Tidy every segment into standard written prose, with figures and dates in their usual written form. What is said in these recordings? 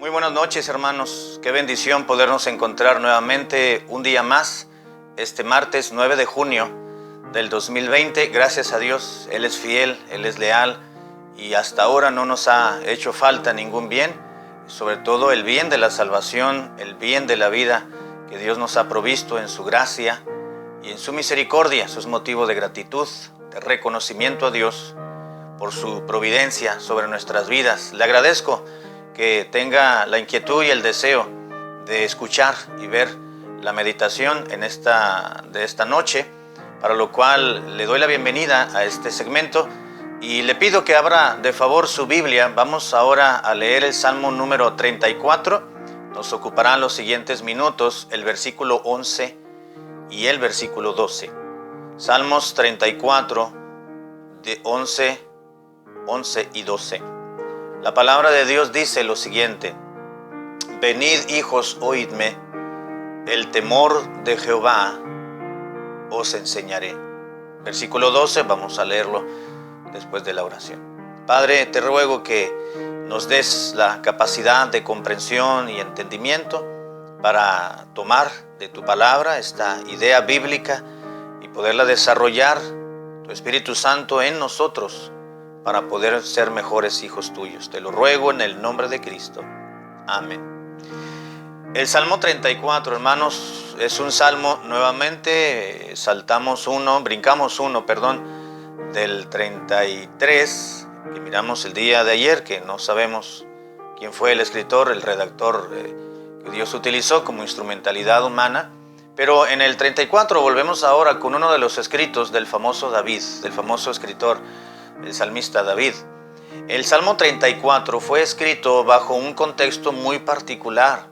Muy buenas noches, hermanos. Qué bendición podernos encontrar nuevamente un día más, este martes 9 de junio del 2020. Gracias a Dios, Él es fiel, Él es leal y hasta ahora no nos ha hecho falta ningún bien, sobre todo el bien de la salvación, el bien de la vida que Dios nos ha provisto en su gracia y en su misericordia. Eso es motivo de gratitud, de reconocimiento a Dios por su providencia sobre nuestras vidas. Le agradezco que tenga la inquietud y el deseo de escuchar y ver la meditación de esta noche, para lo cual le doy la bienvenida a este segmento y le pido que abra de favor su Biblia. Vamos ahora a leer el Salmo número 34. Nos ocuparán los siguientes minutos el versículo 11 y el versículo 12. Salmos 34, de 11 y 12. La palabra de Dios dice lo siguiente: Venid, hijos, oídme, el temor de Jehová os enseñaré. Versículo 12, vamos a leerlo después de la oración. Padre, te ruego que nos des la capacidad de comprensión y entendimiento para tomar de tu palabra esta idea bíblica y poderla desarrollar, tu Espíritu Santo en nosotros, para poder ser mejores hijos tuyos. Te lo ruego en el nombre de Cristo. Amén. El Salmo 34, hermanos, es un salmo, nuevamente brincamos uno, del 33, que miramos el día de ayer, que no sabemos quién fue el escritor, el redactor que Dios utilizó como instrumentalidad humana. Pero en el 34 volvemos ahora con uno de los escritos del famoso David, del famoso escritor, el salmista David. El Salmo 34 fue escrito bajo un contexto muy particular.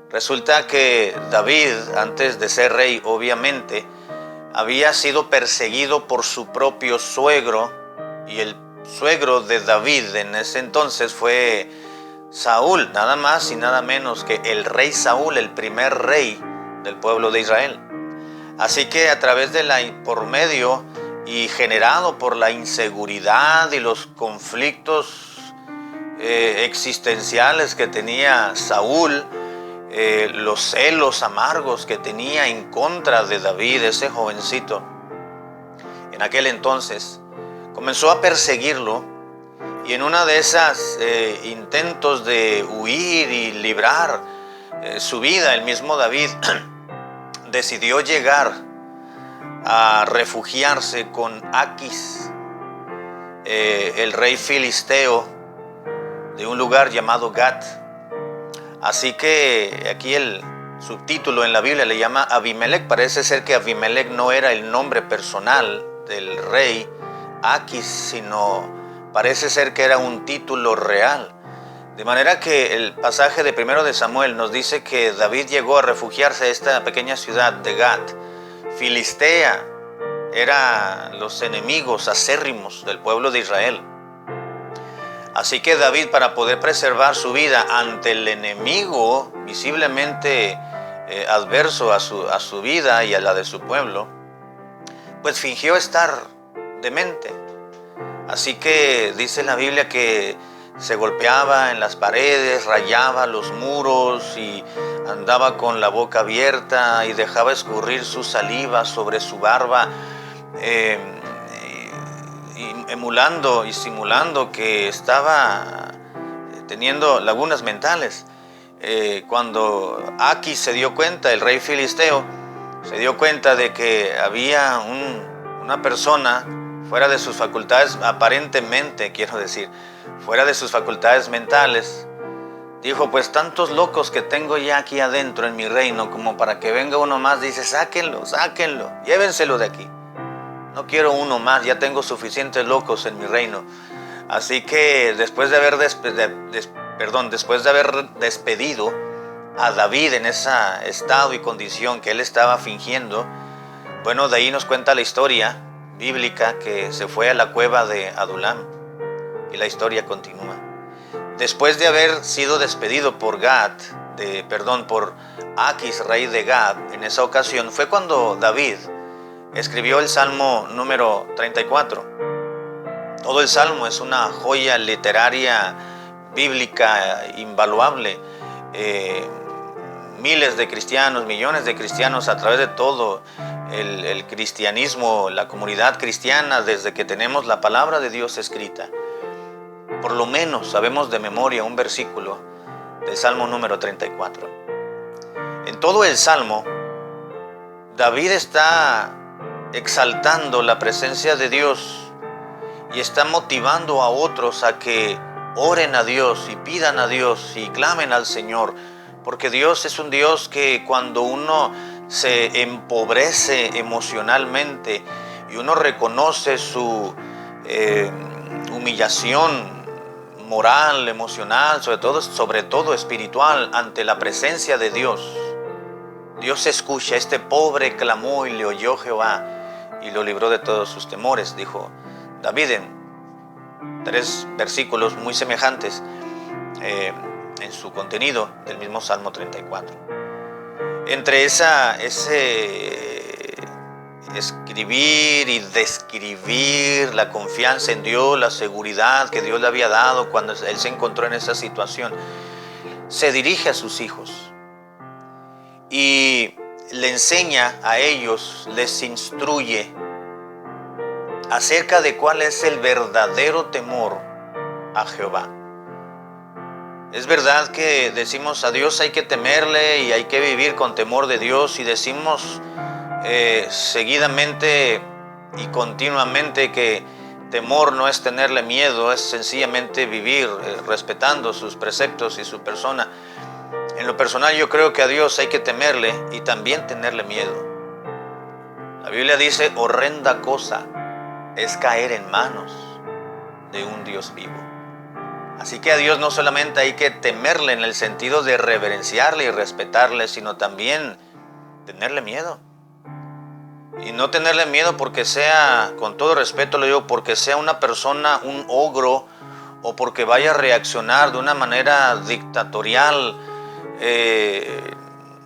Resulta que David, antes de ser rey, obviamente, había sido perseguido por su propio suegro, y el suegro de David en ese entonces fue Saúl, nada más y nada menos que el rey Saúl, el primer rey del pueblo de Israel. Así que por medio y generado por la inseguridad y los conflictos existenciales que tenía Saúl, los celos amargos que tenía en contra de David, ese jovencito, en aquel entonces, comenzó a perseguirlo, y en una de esas intentos de huir y librar su vida, el mismo David decidió llegar a refugiarse con Aquis, el rey filisteo, de un lugar llamado Gat. Así que aquí el subtítulo en la Biblia le llama Abimelech. Parece ser que Abimelech no era el nombre personal del rey Aquis, sino parece ser que era un título real. De manera que el pasaje de 1 de Samuel nos dice que David llegó a refugiarse a esta pequeña ciudad de Gat. Filistea eran los enemigos acérrimos del pueblo de Israel. Así que David, para poder preservar su vida ante el enemigo visiblemente adverso a su vida y a la de su pueblo, pues fingió estar demente. Así que dice la Biblia que se golpeaba en las paredes, rayaba los muros y andaba con la boca abierta y dejaba escurrir su saliva sobre su barba, emulando y simulando que estaba teniendo lagunas mentales. Cuando Aquis se dio cuenta, el rey filisteo, se dio cuenta de que había una persona fuera de sus facultades, aparentemente, fuera de sus facultades mentales, dijo: pues tantos locos que tengo ya aquí adentro en mi reino, como para que venga uno más. Dice: sáquenlo, llévenselo de aquí. No quiero uno más, ya tengo suficientes locos en mi reino. Así que después de haber despedido a David en ese estado y condición que él estaba fingiendo, bueno, de ahí nos cuenta la historia bíblica que se fue a la cueva de Adulam, y la historia continúa. Después de haber sido despedido por Aquis, rey de Gat, en esa ocasión fue cuando David escribió el Salmo número 34. Todo el Salmo es una joya literaria bíblica invaluable. Miles de cristianos, millones de cristianos a través de todo el cristianismo, la comunidad cristiana, desde que tenemos la palabra de Dios escrita. Por lo menos sabemos de memoria un versículo del Salmo número 34. En todo el Salmo, David está exaltando la presencia de Dios y está motivando a otros a que oren a Dios y pidan a Dios y clamen al Señor, porque Dios es un Dios que cuando uno se empobrece emocionalmente y uno reconoce su humillación moral, emocional, sobre todo espiritual, ante la presencia de Dios, Dios escucha. Este pobre clamó y le oyó Jehová y lo libró de todos sus temores, dijo David en 3 versículos muy semejantes en su contenido del mismo Salmo 34. Entre ese escribir y describir la confianza en Dios, la seguridad que Dios le había dado cuando él se encontró en esa situación, se dirige a sus hijos y le enseña a ellos, les instruye acerca de cuál es el verdadero temor a Jehová. Es verdad que decimos a Dios hay que temerle y hay que vivir con temor de Dios, y decimos seguidamente y continuamente que temor no es tenerle miedo, es sencillamente vivir respetando sus preceptos y su persona. En lo personal yo creo que a Dios hay que temerle y también tenerle miedo. La Biblia dice, horrenda cosa es caer en manos de un Dios vivo. Así que a Dios no solamente hay que temerle en el sentido de reverenciarle y respetarle, sino también tenerle miedo. Y no tenerle miedo porque sea, con todo respeto lo digo, porque sea una persona, un ogro, o porque vaya a reaccionar de una manera dictatorial,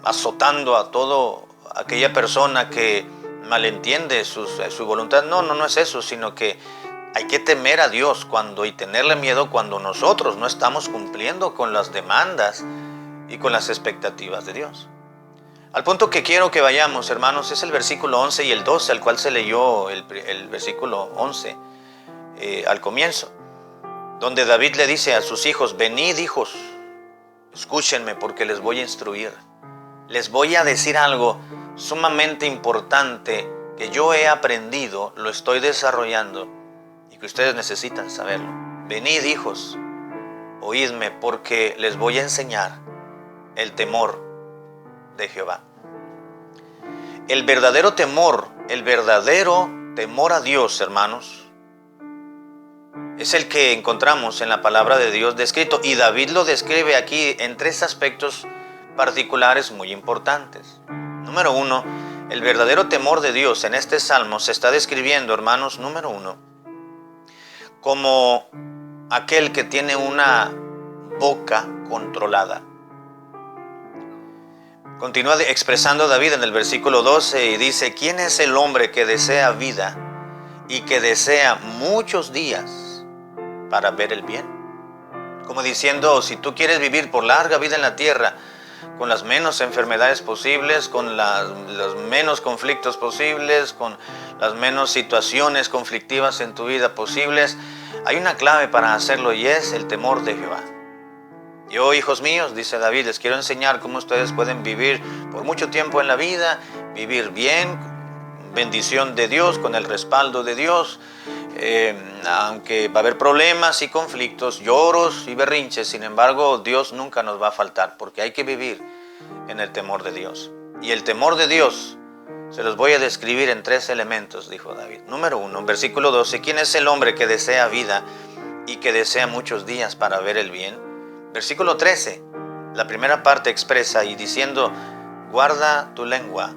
azotando a todo aquella persona que malentiende su voluntad. No es eso, sino que hay que temer a Dios y tenerle miedo cuando nosotros no estamos cumpliendo con las demandas y con las expectativas de Dios. Al punto que quiero que vayamos, hermanos, es el versículo 11 y el 12, al cual se leyó el versículo 11 al comienzo, donde David le dice a sus hijos, venid hijos, escúchenme porque les voy a instruir. Les voy a decir algo sumamente importante que yo he aprendido, lo estoy desarrollando y que ustedes necesitan saberlo. Venid hijos, oídme porque les voy a enseñar el temor de Jehová. El verdadero temor a Dios, hermanos, es el que encontramos en la palabra de Dios descrito, y David lo describe aquí en 3 aspectos particulares muy importantes. Número 1, el verdadero temor de Dios en este salmo se está describiendo, hermanos, número 1, como aquel que tiene una boca controlada. Continúa expresando David en el versículo 12 y dice, ¿quién es el hombre que desea vida y que desea muchos días para ver el bien? Como diciendo, si tú quieres vivir por larga vida en la tierra, con las menos enfermedades posibles, con los menos conflictos posibles, con las menos situaciones conflictivas en tu vida posibles, hay una clave para hacerlo y es el temor de Jehová. Yo, hijos míos, dice David, les quiero enseñar cómo ustedes pueden vivir por mucho tiempo en la vida, vivir bien, bendición de Dios, con el respaldo de Dios, aunque va a haber problemas y conflictos, lloros y berrinches, sin embargo, Dios nunca nos va a faltar, porque hay que vivir en el temor de Dios. Y el temor de Dios se los voy a describir en 3 elementos, dijo David. Número 1, versículo 12, ¿quién es el hombre que desea vida y que desea muchos días para ver el bien? Versículo 13, la primera parte expresa y diciendo, guarda tu lengua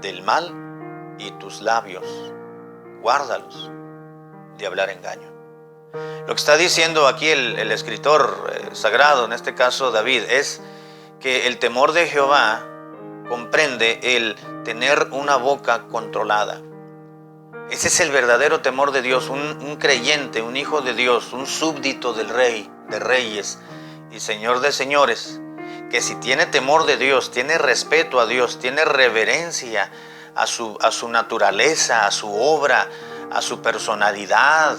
del mal y tus labios, guárdalos de hablar engaño. Lo que está diciendo aquí el escritor sagrado, en este caso David, es que el temor de Jehová comprende el tener una boca controlada. Ese es el verdadero temor de Dios. Un creyente, un hijo de Dios, un súbdito del rey de reyes y Señor de señores, que si tiene temor de Dios, tiene respeto a Dios, tiene reverencia a su naturaleza, a su obra, a su personalidad,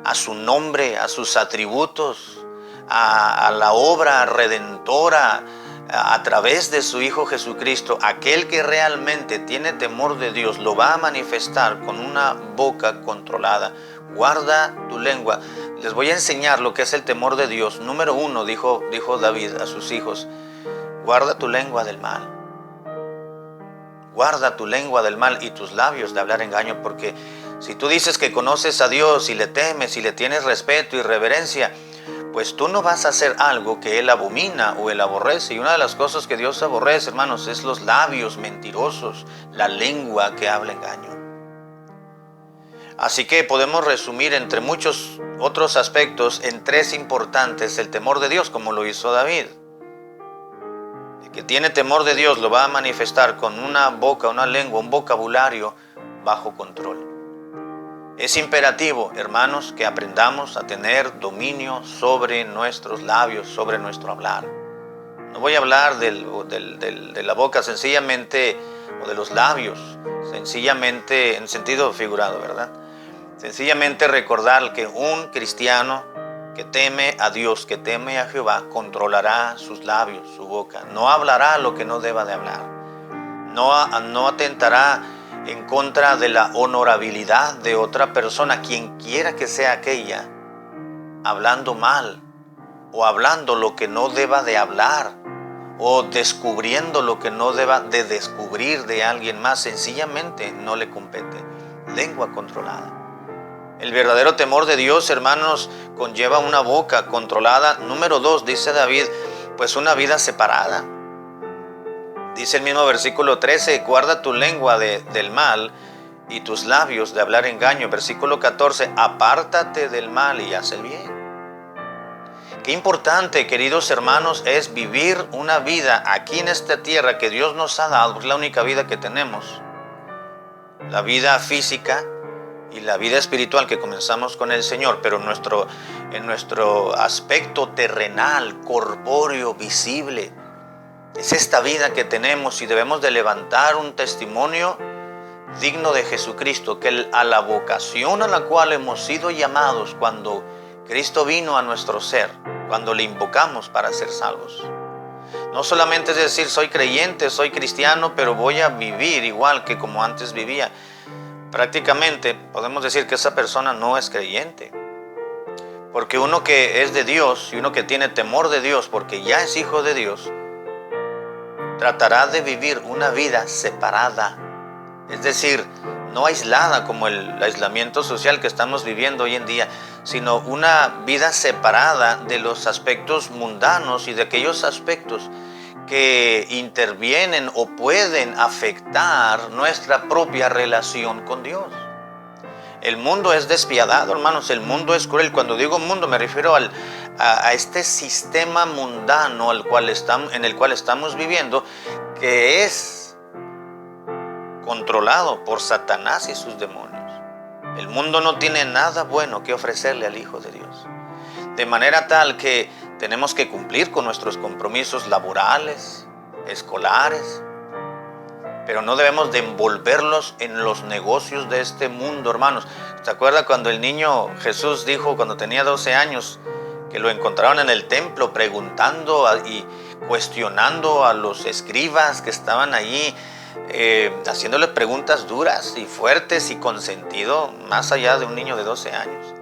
a su nombre, a sus atributos, a la obra redentora a través de su Hijo Jesucristo, aquel que realmente tiene temor de Dios lo va a manifestar con una boca controlada. Guarda tu lengua. Les voy a enseñar lo que es el temor de Dios. Número 1, dijo David a sus hijos: guarda tu lengua del mal. Guarda tu lengua del mal y tus labios de hablar engaño, porque si tú dices que conoces a Dios y le temes y le tienes respeto y reverencia, pues tú no vas a hacer algo que Él abomina o Él aborrece. Y una de las cosas que Dios aborrece, hermanos, es los labios mentirosos, la lengua que habla engaño. Así que podemos resumir entre muchos otros aspectos en 3 importantes el temor de Dios, como lo hizo David. El que tiene temor de Dios lo va a manifestar con una boca, una lengua, un vocabulario bajo control. Es imperativo, hermanos, que aprendamos a tener dominio sobre nuestros labios, sobre nuestro hablar. No voy a hablar de la boca sencillamente, o de los labios, sencillamente en sentido figurado, ¿verdad? Sencillamente recordar que un cristiano que teme a Dios, que teme a Jehová, controlará sus labios, su boca. No hablará lo que no deba de hablar. No atentará en contra de la honorabilidad de otra persona, quien quiera que sea aquella, hablando mal o hablando lo que no deba de hablar o descubriendo lo que no deba de descubrir de alguien más. Sencillamente no le compete. Lengua controlada. El verdadero temor de Dios, hermanos, conlleva una boca controlada. Número 2, dice David, pues una vida separada. Dice el mismo versículo 13, guarda tu lengua del mal y tus labios de hablar engaño. Versículo 14, apártate del mal y haz el bien. Qué importante, queridos hermanos, es vivir una vida aquí en esta tierra que Dios nos ha dado. Es la única vida que tenemos. La vida física y la vida espiritual que comenzamos con el Señor, pero en nuestro aspecto terrenal, corpóreo, visible, es esta vida que tenemos y debemos de levantar un testimonio digno de Jesucristo, que a la vocación a la cual hemos sido llamados cuando Cristo vino a nuestro ser, cuando le invocamos para ser salvos. No solamente es decir, soy creyente, soy cristiano, pero voy a vivir igual que como antes vivía. Prácticamente podemos decir que esa persona no es creyente. Porque uno que es de Dios y uno que tiene temor de Dios, porque ya es hijo de Dios, tratará de vivir una vida separada, es decir, no aislada como el aislamiento social que estamos viviendo hoy en día, sino una vida separada de los aspectos mundanos y de aquellos aspectos que intervienen o pueden afectar nuestra propia relación con Dios. El mundo es despiadado, hermanos, el mundo es cruel. Cuando digo mundo me refiero a este sistema mundano en el cual estamos viviendo, que es controlado por Satanás y sus demonios. El mundo no tiene nada bueno que ofrecerle al Hijo de Dios. De manera tal que tenemos que cumplir con nuestros compromisos laborales, escolares, pero no debemos de envolverlos en los negocios de este mundo, hermanos. ¿Se acuerda cuando el niño Jesús dijo, cuando tenía 12 años, que lo encontraron en el templo preguntando y cuestionando a los escribas que estaban allí, haciéndole preguntas duras y fuertes y con sentido, más allá de un niño de 12 años?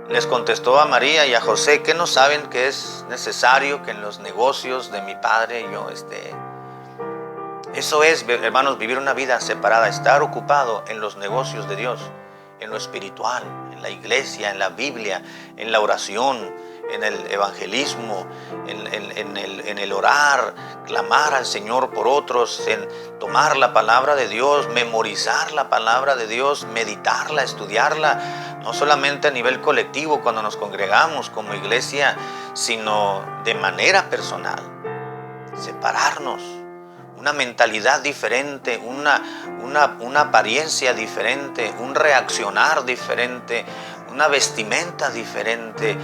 Les contestó a María y a José, ¿qué no saben que es necesario que en los negocios de mi Padre yo esté? Eso es, hermanos, vivir una vida separada, estar ocupado en los negocios de Dios, en lo espiritual, en la iglesia, en la Biblia, en la oración, en el evangelismo, en el orar, clamar al Señor por otros, en tomar la palabra de Dios, memorizar la palabra de Dios, meditarla, estudiarla, no solamente a nivel colectivo cuando nos congregamos como iglesia, sino de manera personal, separarnos. Una mentalidad diferente, una apariencia diferente, un reaccionar diferente, una vestimenta diferente,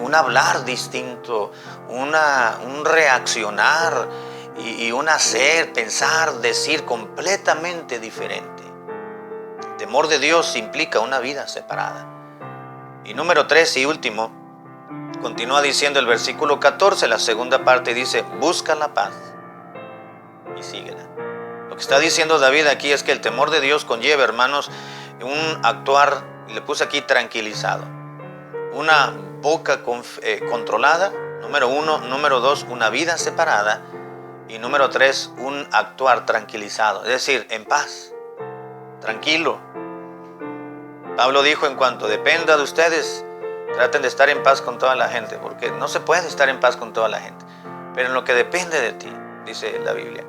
un hablar distinto, un reaccionar y un hacer, pensar, decir completamente diferente. El temor de Dios implica una vida separada. Y número 3 y último, continúa diciendo el versículo 14, la segunda parte dice, busca la paz y síguela. Lo que está diciendo David aquí es que el temor de Dios conlleva, hermanos, un actuar, y le puse aquí tranquilizado, una boca controlada, número 1, número 2, una vida separada, y número 3, un actuar tranquilizado, es decir, en paz, tranquilo. Pablo dijo, en cuanto dependa de ustedes, traten de estar en paz con toda la gente, porque no se puede estar en paz con toda la gente, pero en lo que depende de ti, dice la Biblia.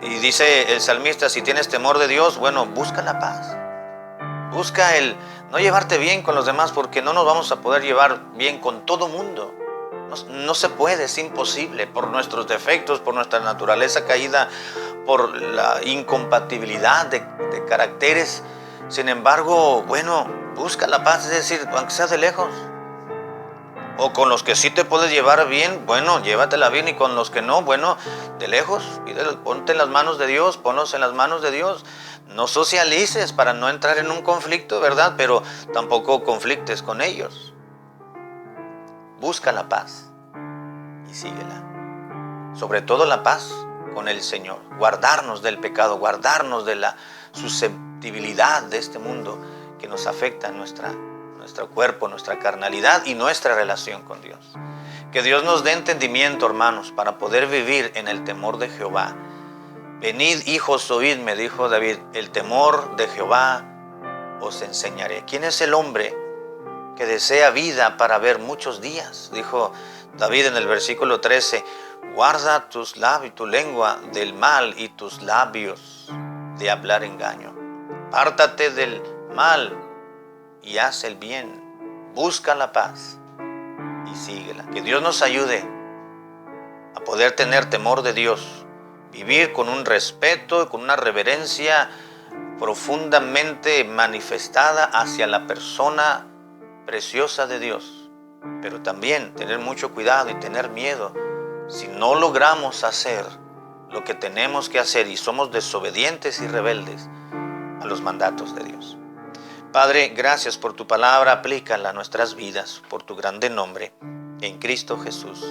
Y dice el salmista, si tienes temor de Dios, bueno, busca la paz. Busca el no llevarte bien con los demás, porque no nos vamos a poder llevar bien con todo mundo. No se puede, es imposible, por nuestros defectos, por nuestra naturaleza caída, por la incompatibilidad de caracteres. Sin embargo, bueno, busca la paz, es decir, aunque sea de lejos. O con los que sí te puedes llevar bien, bueno, llévatela bien, y con los que no, bueno, de lejos, ponte en las manos de Dios, ponlos en las manos de Dios. No socialices para no entrar en un conflicto, ¿verdad? Pero tampoco conflictes con ellos. Busca la paz y síguela. Sobre todo la paz con el Señor. Guardarnos del pecado, guardarnos de la susceptibilidad de este mundo que nos afecta en nuestro cuerpo, nuestra carnalidad y nuestra relación con Dios. Que Dios nos dé entendimiento, hermanos, para poder vivir en el temor de Jehová. Venid, hijos, oídme, dijo David, el temor de Jehová os enseñaré. ¿Quién es el hombre que desea vida para ver muchos días? Dijo David en el versículo 13, guarda tus labios, tu lengua del mal y tus labios de hablar engaño. Apártate del mal y haz el bien, busca la paz y síguela. Que Dios nos ayude a poder tener temor de Dios, vivir con un respeto y con una reverencia profundamente manifestada hacia la persona preciosa de Dios, pero también tener mucho cuidado y tener miedo si no logramos hacer lo que tenemos que hacer y somos desobedientes y rebeldes a los mandatos de Dios. Padre, gracias por tu palabra, aplícala a nuestras vidas, por tu grande nombre, en Cristo Jesús.